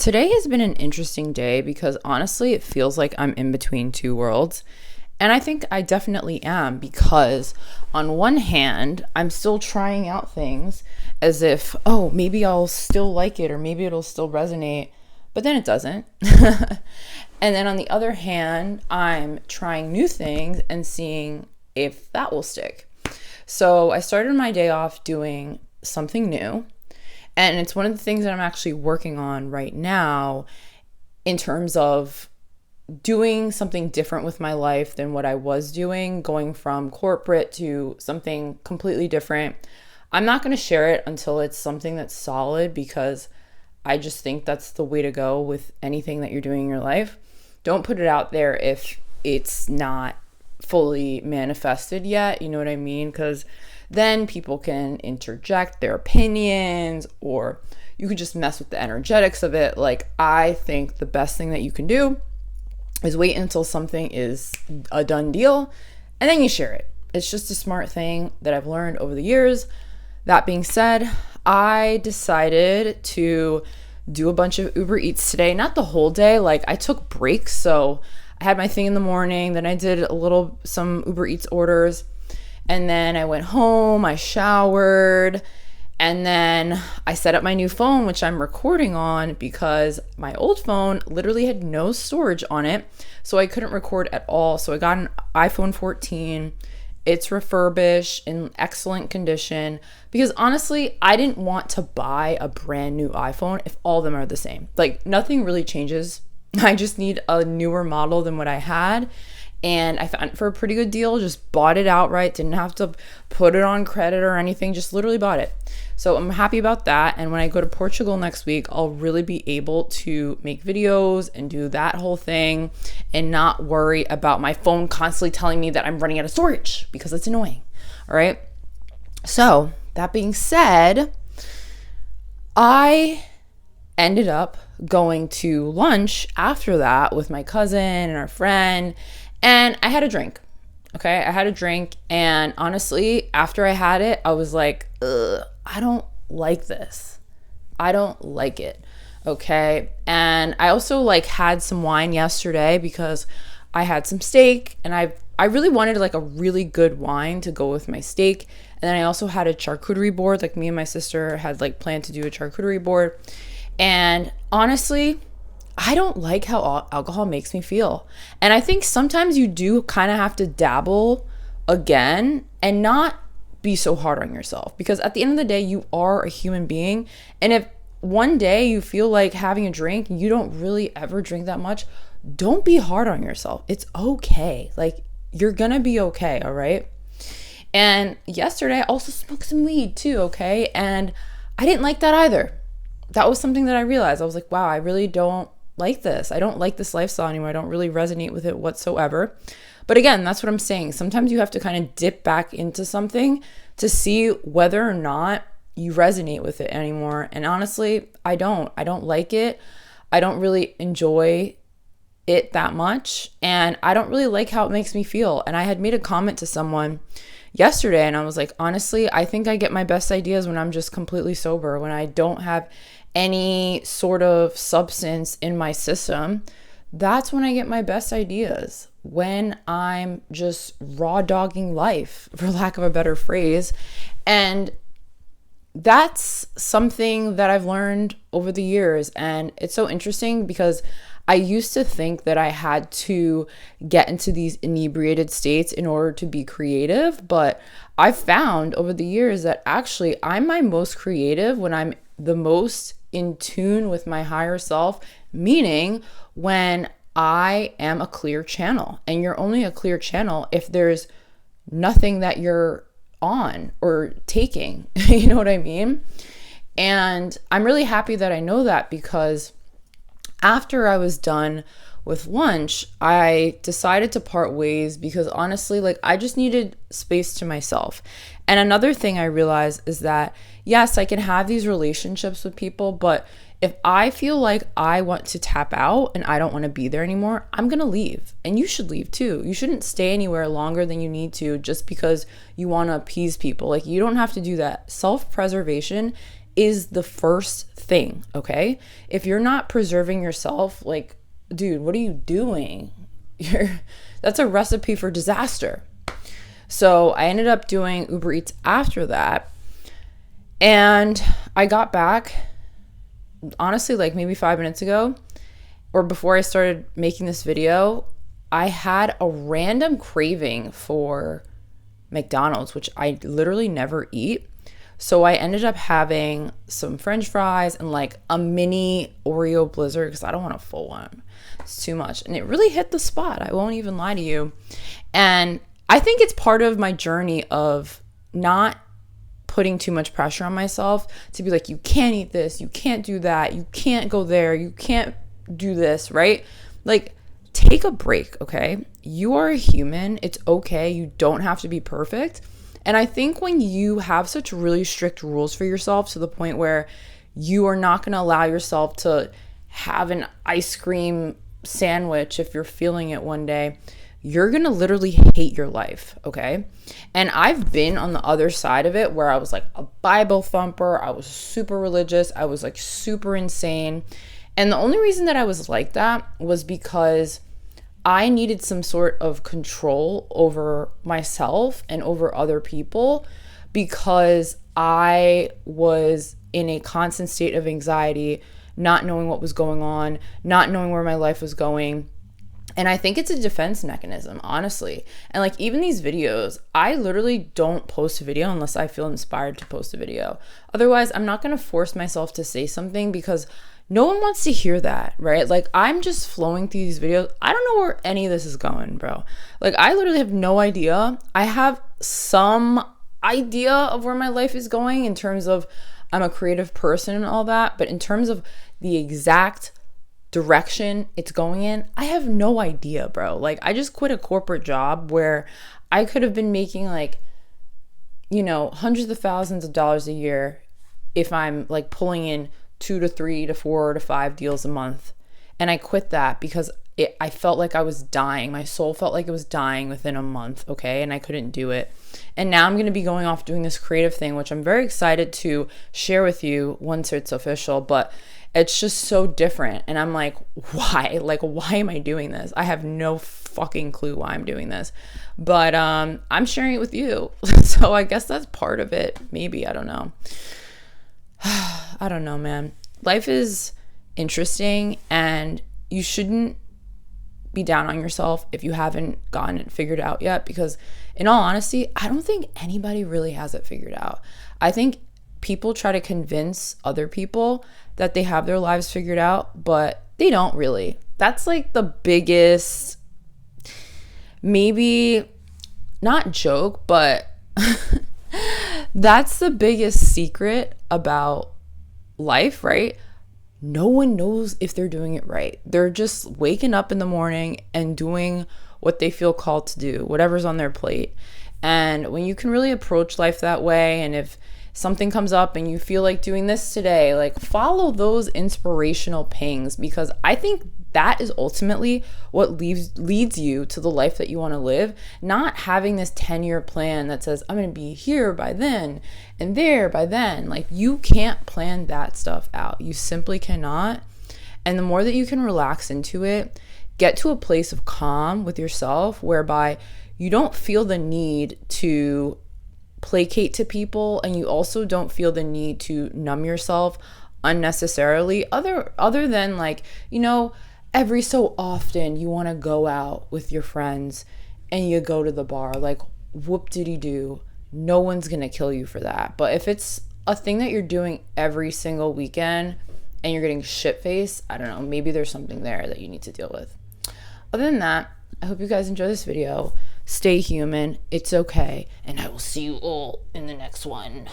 Today has been an interesting day because honestly, it feels like I'm in between two worlds. And I think I definitely am because, on one hand, I'm still trying out things as if, oh, maybe I'll still like it or maybe it'll still resonate, but then it doesn't. And then on the other hand, I'm trying new things and seeing if that will stick. So I started my day off doing something new. And it's one of the things that I'm actually working on right now in terms of doing something different with my life than what I was doing, going from corporate to something completely different. I'm not going to share it until it's something that's solid because I just think that's the way to go with anything that you're doing in your life. Don't put it out there if it's not fully manifested yet, you know what I mean? Because then people can interject their opinions or you could just mess with the energetics of it. Like, I think the best thing that you can do is wait until something is a done deal and then you share it. It's just a smart thing that I've learned over the years. That being said, I decided to do a bunch of Uber Eats today. Not the whole day, like I took breaks. So I had my thing in the morning, then I did some Uber Eats orders. And then I went home, I showered, and then I set up my new phone, which I'm recording on because my old phone literally had no storage on it. So I couldn't record at all. So I got an iPhone 14. It's refurbished in excellent condition because honestly, I didn't want to buy a brand new iPhone if all of them are the same. Like, nothing really changes. I just need a newer model than what I had. And I found it for a pretty good deal, just bought it outright, didn't have to put it on credit or anything, just literally bought it. So I'm happy about that. And when I go to Portugal next week, I'll really be able to make videos and do that whole thing and not worry about my phone constantly telling me that I'm running out of storage because it's annoying. All right. So that being said, I ended up going to lunch after that with my cousin and our friend. And I had a drink, okay? I had a drink, and honestly, after I had it, I was like, I don't like this. I don't like it, okay? And I also had some wine yesterday because I had some steak, and I really wanted a really good wine to go with my steak. And then I also had a charcuterie board, me and my sister had planned to do a charcuterie board. And honestly, I don't like how alcohol makes me feel. And I think sometimes you do kind of have to dabble again and not be so hard on yourself. Because at the end of the day, you are a human being. And if one day you feel like having a drink and you don't really ever drink that much, don't be hard on yourself. It's okay. You're going to be okay, all right? And yesterday, I also smoked some weed too, okay? And I didn't like that either. That was something that I realized. I was like, wow, I really don't like this. I don't like this lifestyle anymore. I don't really resonate with it whatsoever. But again, that's what I'm saying. Sometimes you have to kind of dip back into something to see whether or not you resonate with it anymore. And honestly, I don't like it. I don't really enjoy it that much. And I don't really like how it makes me feel. And I had made a comment to someone yesterday and I was like, honestly, I think I get my best ideas when I'm just completely sober, when I don't have any sort of substance in my system. That's when I get my best ideas, when I'm just raw dogging life, for lack of a better phrase. And that's something that I've learned over the years. And it's so interesting because I used to think that I had to get into these inebriated states in order to be creative, but I've found over the years that actually I'm my most creative when I'm the most in tune with my higher self, meaning when I am a clear channel. And you're only a clear channel if there's nothing that you're on or taking. You know what I mean? And I'm really happy that I know that because after I was done with lunch, I decided to part ways because honestly, I just needed space to myself. And another thing I realized is that, yes, I can have these relationships with people, but if I feel like I want to tap out and I don't want to be there anymore, I'm going to leave. And you should leave too. You shouldn't stay anywhere longer than you need to just because you want to appease people. You don't have to do that. Self-preservation is the first thing, okay? If you're not preserving yourself, like, dude, what are you doing? That's a recipe for disaster. So I ended up doing Uber Eats after that. And I got back, honestly, like maybe 5 minutes ago, or before I started making this video, I had a random craving for McDonald's, which I literally never eat. So I ended up having some French fries and like a mini Oreo Blizzard because I don't want a full one. It's too much. And it really hit the spot. I won't even lie to you. And I think it's part of my journey of not putting too much pressure on myself to be like, you can't eat this, you can't do that, you can't go there, you can't do this, right? Like, take a break, okay? You are a human. It's okay. You don't have to be perfect. And I think when you have such really strict rules for yourself to the point where you are not going to allow yourself to have an ice cream sandwich if you're feeling it one day, you're going to literally hate your life, okay? And I've been on the other side of it where I was like a Bible thumper. I was super religious. I was like super insane. And the only reason that I was like that was because I needed some sort of control over myself and over other people because I was in a constant state of anxiety, not knowing what was going on, not knowing where my life was going. And I think it's a defense mechanism, honestly. And like even these videos, I literally don't post a video unless I feel inspired to post a video. Otherwise, I'm not going to force myself to say something because no one wants to hear that, right? Like I'm just flowing through these videos. I don't know where any of this is going, bro. Like I literally have no idea. I have some idea of where my life is going in terms of I'm a creative person and all that. But in terms of the exact direction it's going in, I have no idea, bro. Like I just quit a corporate job where I could have been making like, you know, hundreds of thousands of dollars a year if I'm like pulling in 2 to 3 to 4 to 5 deals a month. And I quit that because I felt like I was dying. My soul felt like it was dying within a month, okay? And I couldn't do it. And now I'm going to be going off doing this creative thing, which I'm very excited to share with you once it's official, but it's just so different. And I'm like, why? Like, why am I doing this? I have no fucking clue why I'm doing this. But I'm sharing it with you. So I guess that's part of it. Maybe, I don't know. I don't know, man. Life is interesting and you shouldn't be down on yourself if you haven't gotten it figured out yet, because in all honesty, I don't think anybody really has it figured out. I think people try to convince other people that they have their lives figured out, but they don't really. That's like the biggest, maybe not joke, but that's the biggest secret about life, right? No one knows if they're doing it right. They're just waking up in the morning and doing what they feel called to do, whatever's on their plate. And when you can really approach life that way, and if something comes up and you feel like doing this today, like follow those inspirational pings, because I think that is ultimately what leads you to the life that you want to live. Not having this 10-year plan that says, I'm going to be here by then and there by then. Like you can't plan that stuff out. You simply cannot. And the more that you can relax into it, get to a place of calm with yourself whereby you don't feel the need to placate to people, and you also don't feel the need to numb yourself unnecessarily, other than like, you know, every so often you want to go out with your friends and you go to the bar, like whoop-diddy-doo, no one's gonna kill you for that. But if it's a thing that you're doing every single weekend and you're getting shit-faced, I don't know, maybe there's something there that you need to deal with. Other than that, I hope you guys enjoy this video. Stay human. It's okay. And I will see you all in the next one.